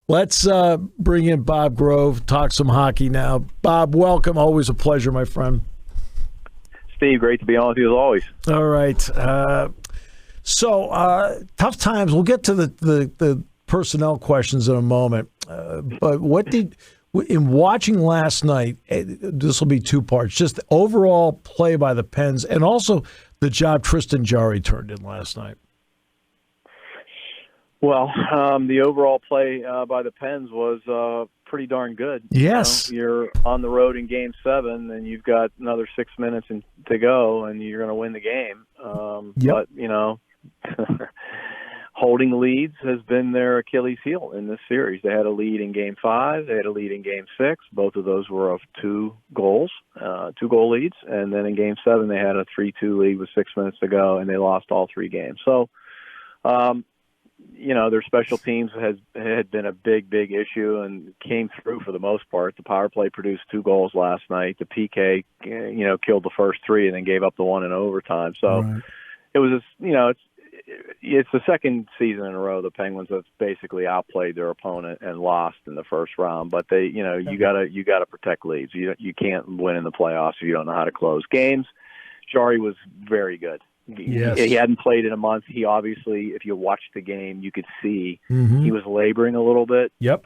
Let's bring in Bob Grove, talk some hockey now. Bob, welcome. Always a pleasure, my friend. Steve, great to be on with you as always. All right. So tough times. We'll get to the personnel questions in a moment. But in watching last night, this will be two parts, just the overall play by the Pens and also the job Tristan Jarry turned in last night. Well, the overall play by the Pens was pretty darn good. Yes. You're on the road in Game 7, and you've got another 6 minutes to go, and you're going to win the game. Yep. But, holding leads has been their Achilles heel in this series. They had a lead in Game 5. They had a lead in Game 6. Both of those were of 2 goals, 2-goal leads. And then in Game 7, they had a 3-2 lead with 6 minutes to go, and they lost all 3 games. So, their special teams had been a big issue and came through for the most part. The power play produced 2 goals last night. The PK, killed the first 3 and then gave up the 1 in overtime. So right. It was, it's the second season in a row the Penguins have basically outplayed their opponent and lost in the first round. But they, you gotta protect leads. You can't win in the playoffs if you don't know how to close games. Jarry was very good. Yes. He hadn't played in a month. He obviously, if you watched the game, you could see he was laboring a little bit. Yep.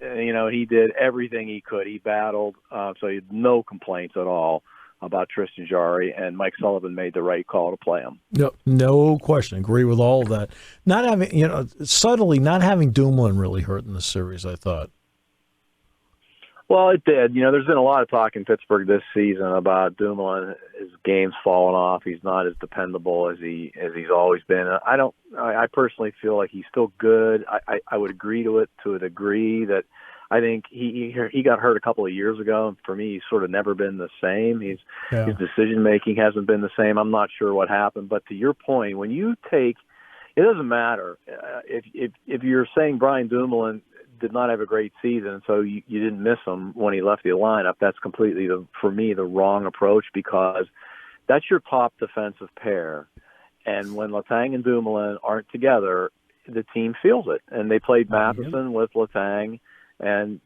He did everything he could. He battled, so he had no complaints at all about Tristan Jarry, and Mike Sullivan made the right call to play him. No question. Agree with all of that. Not having, subtly, not having Dumoulin really hurt in the series, I thought. Well, it did. There's been a lot of talk in Pittsburgh this season about Dumoulin. His game's fallen off. He's not as dependable as he's always been. I personally feel like he's still good. I would agree to it to a degree that I think he got hurt a couple of years ago, and for me, he's sort of never been the same. His decision making hasn't been the same. I'm not sure what happened, but to your point, when you take, it doesn't matter if you're saying Brian Dumoulin did not have a great season, so you didn't miss him when he left the lineup. That's completely, for me, the wrong approach, because that's your top defensive pair. And when Letang and Dumoulin aren't together, the team feels it. And they played Matheson with Letang, and,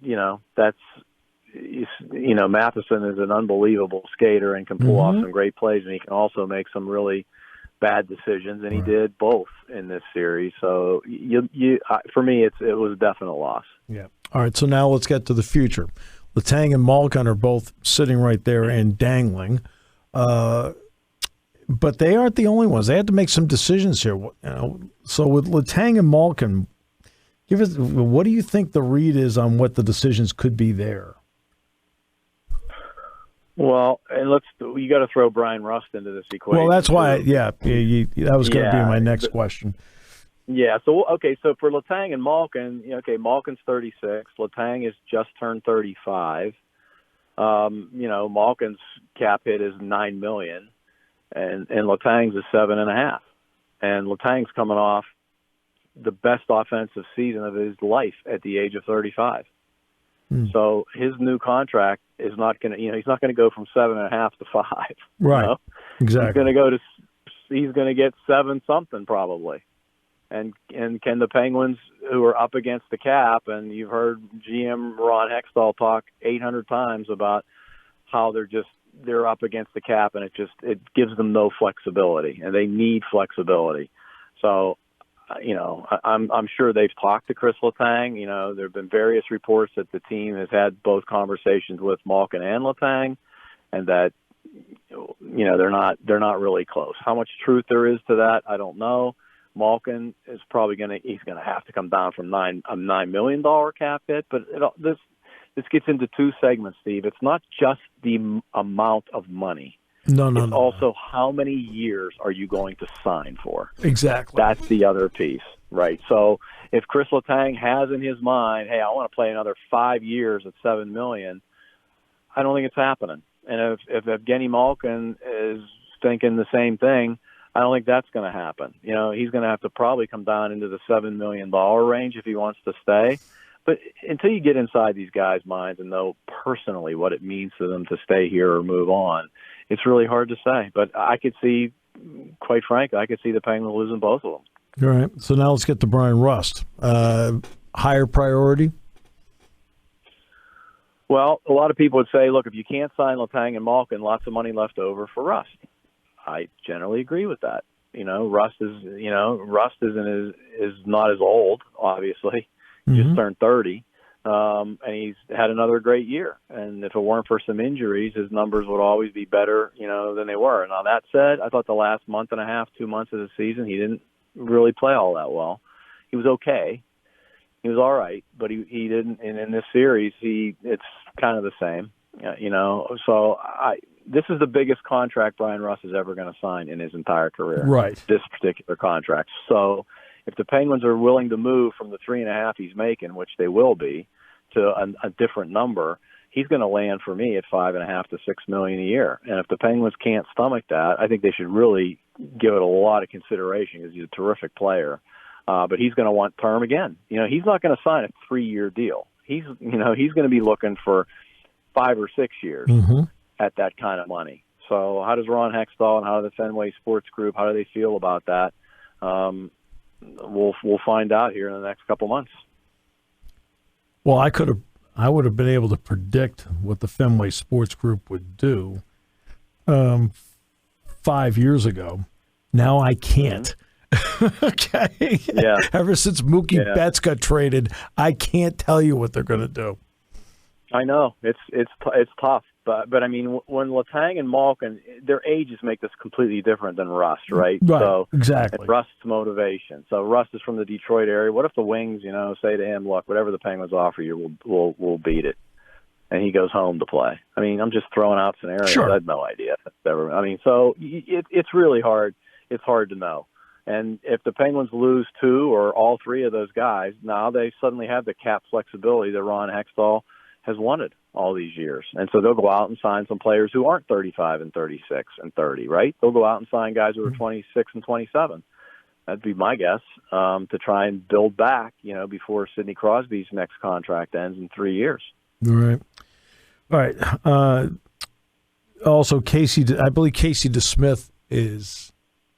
Matheson is an unbelievable skater and can pull off some great plays, and he can also make some really bad decisions, and he did both in this series. So for me, it was a definite loss. Yeah. All right. So now let's get to the future. Letang and Malkin are both sitting right there and dangling, but they aren't the only ones. They had to make some decisions here. So with Letang and Malkin, what do you think the read is on what the decisions could be there? Well, and you got to throw Brian Rust into this equation. Well, that's why, that was going to be my next question. Yeah, so for Letang and Malkin, Malkin's 36, Letang has just turned 35. Malkin's cap hit is $9 million, and Letang's is $7.5 million. And Letang's coming off the best offensive season of his life at the age of 35. So his new contract is not going to, he's not going to go from 7.5 to 5. Right. Exactly. He's going to get 7 something probably. And can the Penguins, who are up against the cap, and you've heard GM Ron Hextall talk 800 times about how they're up against the cap, and it gives them no flexibility, and they need flexibility. So, I'm sure they've talked to Kris Letang. There have been various reports that the team has had both conversations with Malkin and Letang, and that they're not really close. How much truth there is to that, I don't know. Malkin is probably he's gonna have to come down from a $9 million cap hit, but this gets into 2 segments, Steve. It's not just the amount of money. No. Also, how many years are you going to sign for? Exactly. That's the other piece, right? So if Kris Letang has in his mind, hey, I want to play another 5 years at $7 million, I don't think it's happening. And if Evgeni Malkin is thinking the same thing, I don't think that's going to happen. He's going to have to probably come down into the $7 million range if he wants to stay. But until you get inside these guys' minds and know personally what it means to them to stay here or move on, it's really hard to say. But I could see, quite frankly, the Penguins losing both of them. All right. So now let's get to Brian Rust. higher priority? Well, a lot of people would say, look, if you can't sign Letang and Malkin, lots of money left over for Rust. I generally agree with that. Rust is not as old, obviously. He just turned 30, and he's had another great year. And if it weren't for some injuries, his numbers would always be better, than they were. Now, that said, I thought the last month and a half, 2 months of the season, he didn't really play all that well. He was okay. He was all right, but he didn't. And in this series, it's kind of the same, So this is the biggest contract Brian Rust is ever going to sign in his entire career. Right. This particular contract. So if the Penguins are willing to move from the 3.5 he's making, which they will be, to a different number, he's going to land for me at $5.5 to $6 million a year. And if the Penguins can't stomach that, I think they should really give it a lot of consideration because he's a terrific player. But he's going to want term again. He's not going to sign a 3-year deal. He's going to be looking for 5 or 6 years at that kind of money. So how does Ron Hextall and how does the Fenway Sports Group, how do they feel about that? We'll find out here in the next couple months. Well, I would have been able to predict what the Fenway Sports Group would do 5 years ago. Now I can't. Okay. Yeah. Ever since Mookie Betts got traded, I can't tell you what they're going to do. I know it's tough, but I mean, when Letang and Malkin, their ages make this completely different than Rust, right? Right. So exactly. it's Rust's motivation. So Rust is from the Detroit area. What if the Wings, say to him, "Look, whatever the Penguins offer you, we'll beat it," and he goes home to play? I mean, I'm just throwing out scenarios. Sure. I had no idea. So it's really hard. It's hard to know. And if the Penguins lose 2 or all 3 of those guys, now they suddenly have the cap flexibility that Ron Hextall has wanted all these years. And so they'll go out and sign some players who aren't 35 and 36 and 30, right? They'll go out and sign guys who are 26 and 27. That'd be my guess, to try and build back, before Sidney Crosby's next contract ends in 3 years. All right. Also, I believe Casey DeSmith is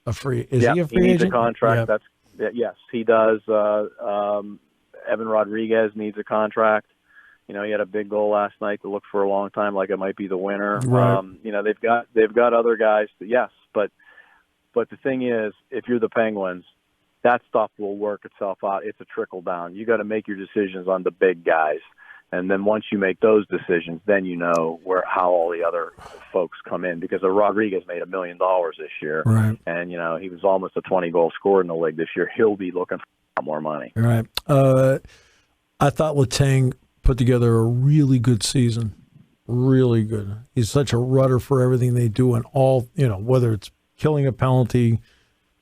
a free. Is he a free he needs agent? A contract. Yeah. Yes, he does. Evan Rodriguez needs a contract. He had a big goal last night to look for a long time, like it might be the winner. Right. They've got other guys. Yes, but the thing is, if you're the Penguins, that stuff will work itself out. It's a trickle down. You got to make your decisions on the big guys, and then once you make those decisions, then how all the other folks come in. Because Rodriguez made $1 million this year, right? And he was almost a 20-goal scorer in the league this year. He'll be looking for a lot more money. Right. I thought Letang put together a really good season. Really good. He's such a rudder for everything they do, and all, whether it's killing a penalty,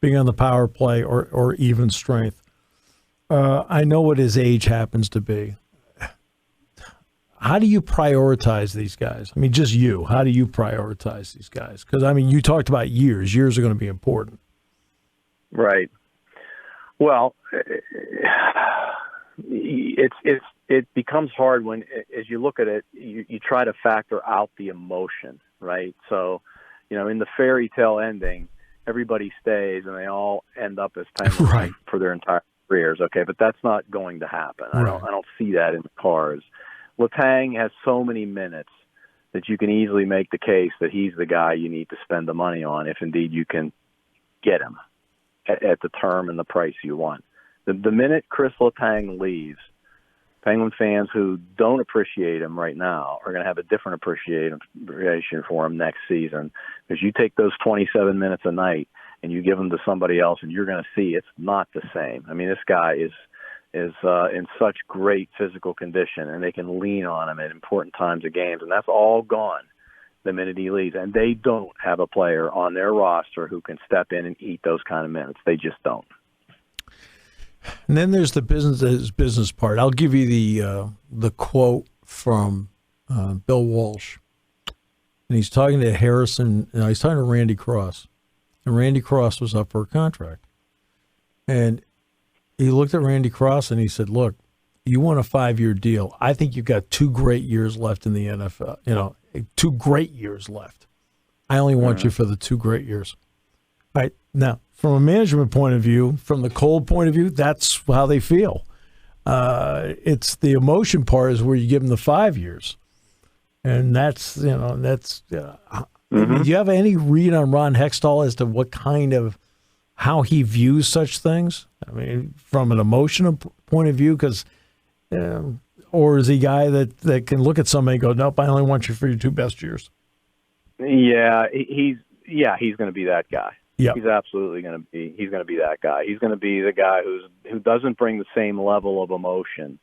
being on the power play, or even strength. I know what his age happens to be. How do you prioritize these guys? I mean, just you. How do you prioritize these guys? Because, you talked about years. Years are going to be important. Right. Well, it becomes hard when, as you look at it, you try to factor out the emotion, right? So, in the fairy tale ending, everybody stays and they all end up as Penguins right. for their entire careers. Okay, but that's not going to happen. Right. I don't see that in the cards. Letang has so many minutes that you can easily make the case that he's the guy you need to spend the money on if indeed you can get him at the term and the price you want. The minute Kris Letang leaves, Penguin fans who don't appreciate him right now are going to have a different appreciation for him next season, because you take those 27 minutes a night and you give them to somebody else, and you're going to see it's not the same. I mean, this guy is in such great physical condition, and they can lean on him at important times of games, and that's all gone the minute he leaves. And they don't have a player on their roster who can step in and eat those kind of minutes. They just don't. And then there's the business part. I'll give you the quote from Bill Walsh, and he's talking to Harrison. He's talking to Randy Cross, and Randy Cross was up for a contract, and he looked at Randy Cross and he said, "Look, you want a 5-year deal. I think you've got 2 great years left in the NFL. 2 great years left. I only want you for the 2 great years." All right, now, from a management point of view, from the cold point of view, that's how they feel. It's the emotion part is where you give him the 5 years. And that's. Do you have any read on Ron Hextall as to what kind of, how he views such things? I mean, from an emotional point of view, because, or is he a guy that can look at somebody and go, nope, I only want you for your 2 best years? Yeah, he's going to be that guy. Yep. He's absolutely going to be. He's going to be that guy. He's going to be the guy who doesn't bring the same level of emotion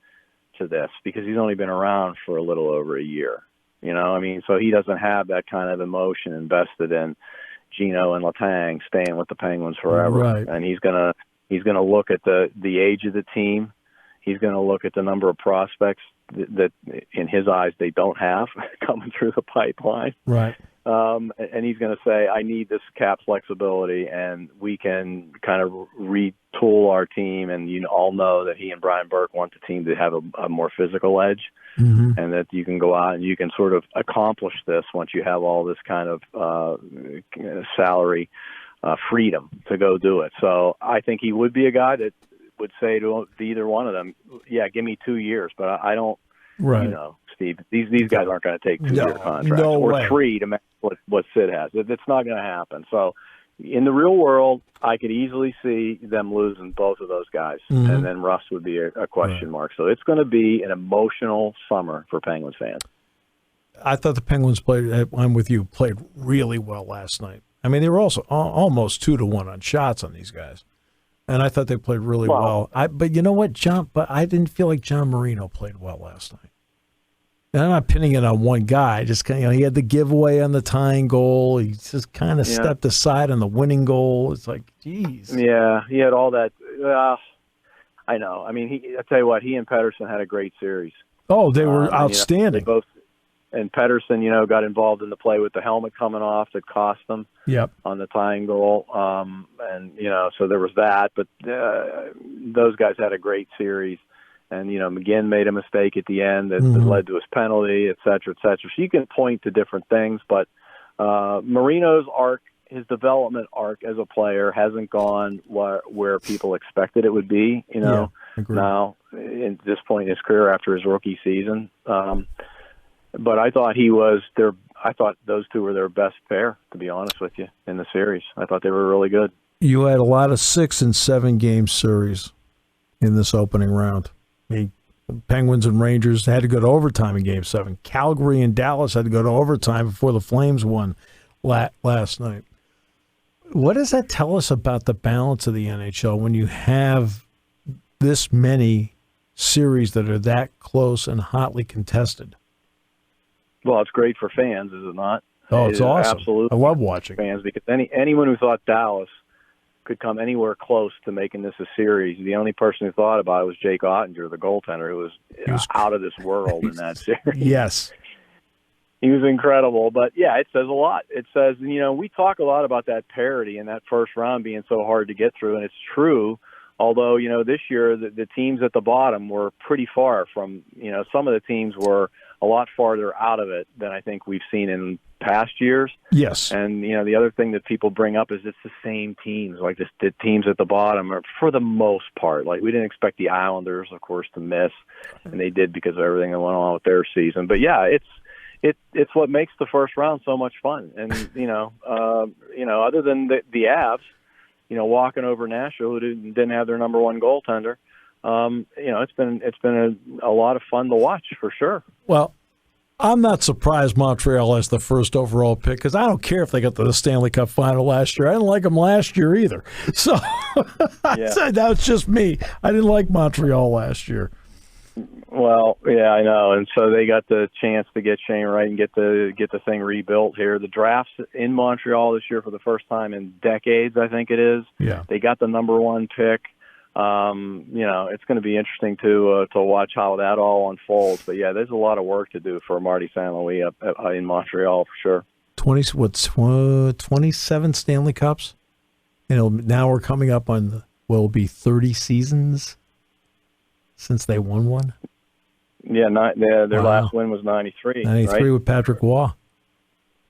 to this because he's only been around for a little over a year. I mean, so he doesn't have that kind of emotion invested in Geno and Letang staying with the Penguins forever. Right. And he's gonna look at the age of the team. He's going to look at the number of prospects that in his eyes they don't have coming through the pipeline. Right. And he's going to say, I need this cap flexibility, and we can kind of retool our team. And you all know that he and Brian Burke want the team to have a more physical edge, and that you can go out and you can sort of accomplish this once you have all this kind of salary freedom to go do it. So I think he would be a guy that would say to either one of them, yeah, give me 2 years, but I don't. Right. Steve, these guys aren't going to take 2 year contracts or 3 to match what Sid has. It's not going to happen. So in the real world, I could easily see them losing both of those guys, and then Russ would be a question mark. So it's going to be an emotional summer for Penguins fans. I thought the Penguins played really well last night. I mean, they were also almost 2-1 on shots on these guys. And I thought they played really well. But you know what, But I didn't feel like John Marino played well last night. And I'm not pinning it on one guy. Just he had the giveaway on the tying goal. He just kind of stepped aside on the winning goal. It's like, geez. Yeah, he had all that. I know. I mean, I tell you what, he and Pettersson had a great series. Oh, they were outstanding. They both. And Pettersson, got involved in the play with the helmet coming off that cost them on the tying goal. And so there was that. But those guys had a great series. And, McGinn made a mistake at the end that led to his penalty, et cetera, et cetera. So you can point to different things. But Marino's arc, his development arc as a player hasn't gone where people expected it would be, now at this point in his career after his rookie season. But I thought I thought those two were their best pair, to be honest with you, in the series. I thought they were really good. You had a lot of 6 and 7 game series in this opening round. I mean, Penguins and Rangers had to go to overtime in Game 7. Calgary and Dallas had to go to overtime before the Flames won last night. What does that tell us about the balance of the NHL when you have this many series that are that close and hotly contested? Well, it's great for fans, is it not? Oh, it's awesome. Absolutely. I love watching fans because anyone who thought Dallas could come anywhere close to making this a series, the only person who thought about it was Jake Ottinger, the goaltender, who was out of this world in that series. Yes. He was incredible. But, yeah, it says a lot. It says, we talk a lot about that parity and that first round being so hard to get through, and it's true. Although, this year the teams at the bottom were pretty far from, some of the teams were a lot farther out of it than I think we've seen in past years. Yes. And, the other thing that people bring up is it's the same teams. Like the teams at the bottom are, for the most part, like we didn't expect the Islanders, of course, to miss, and they did because of everything that went on with their season. But, yeah, it's what makes the first round so much fun. And, other than the Avs, walking over Nashville, who didn't have their number one goaltender, it's been a lot of fun to watch for sure. Well, I'm not surprised Montreal has the first overall pick because I don't care if they got to the Stanley Cup final last year. I didn't like them last year either. So that was just me. I didn't like Montreal last year. Well, yeah, I know, and so they got the chance to get Shane Wright and get the thing rebuilt here. The draft's in Montreal this year for the first time in decades, I think it is. Yeah, they got the number one pick. It's going to be interesting to watch how that all unfolds. But yeah, there's a lot of work to do for Marty St. Louis up in Montreal for sure. 27 Stanley Cups, now we're coming up on will be 30 seasons since they won one. Yeah, their last win was 93. 93 right? With Patrick Waugh.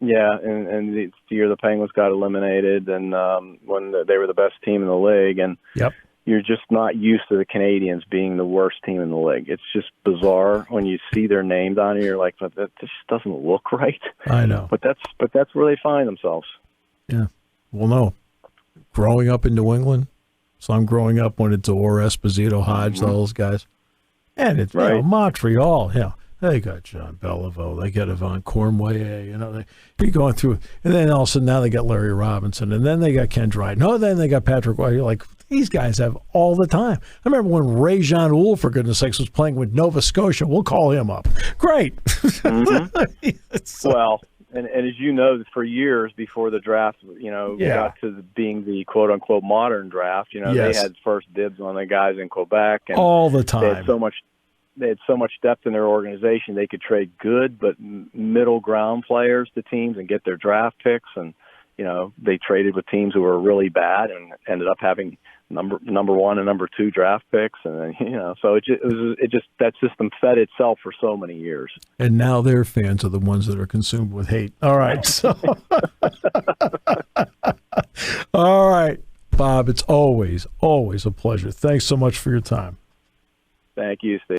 Yeah, and the year the Penguins got eliminated, and when they were the best team in the league, and yep. you're just not used to the Canadians being the worst team in the league. It's just bizarre when you see their name down here. You're like, but that just doesn't look right. I know. But that's where they find themselves. Yeah. Well, no. Growing up in New England, so I'm growing up when it's Orr, Esposito, Hodge, all those guys. And it's Montreal, they got John Beliveau, they got Yvon Cormier, you're going through, and then all of a sudden now they got Larry Robinson, and then they got Ken Dryden. Oh, then they got Patrick White. You're like, these guys have all the time. I remember when Ray Jean Houle, for goodness sakes, was playing with Nova Scotia. We'll call him up. Great. Well, and as you know, for years before the draft, got to being the quote-unquote modern draft, they had first dibs on the guys in Quebec. And all the time. They had so much depth in their organization. They could trade good but middle ground players to teams and get their draft picks. And, they traded with teams who were really bad and ended up having number one and number two draft picks. And then, so it just that system fed itself for so many years. And now their fans are the ones that are consumed with hate. All right. So, all right, Bob, it's always a pleasure. Thanks so much for your time. Thank you, Steve.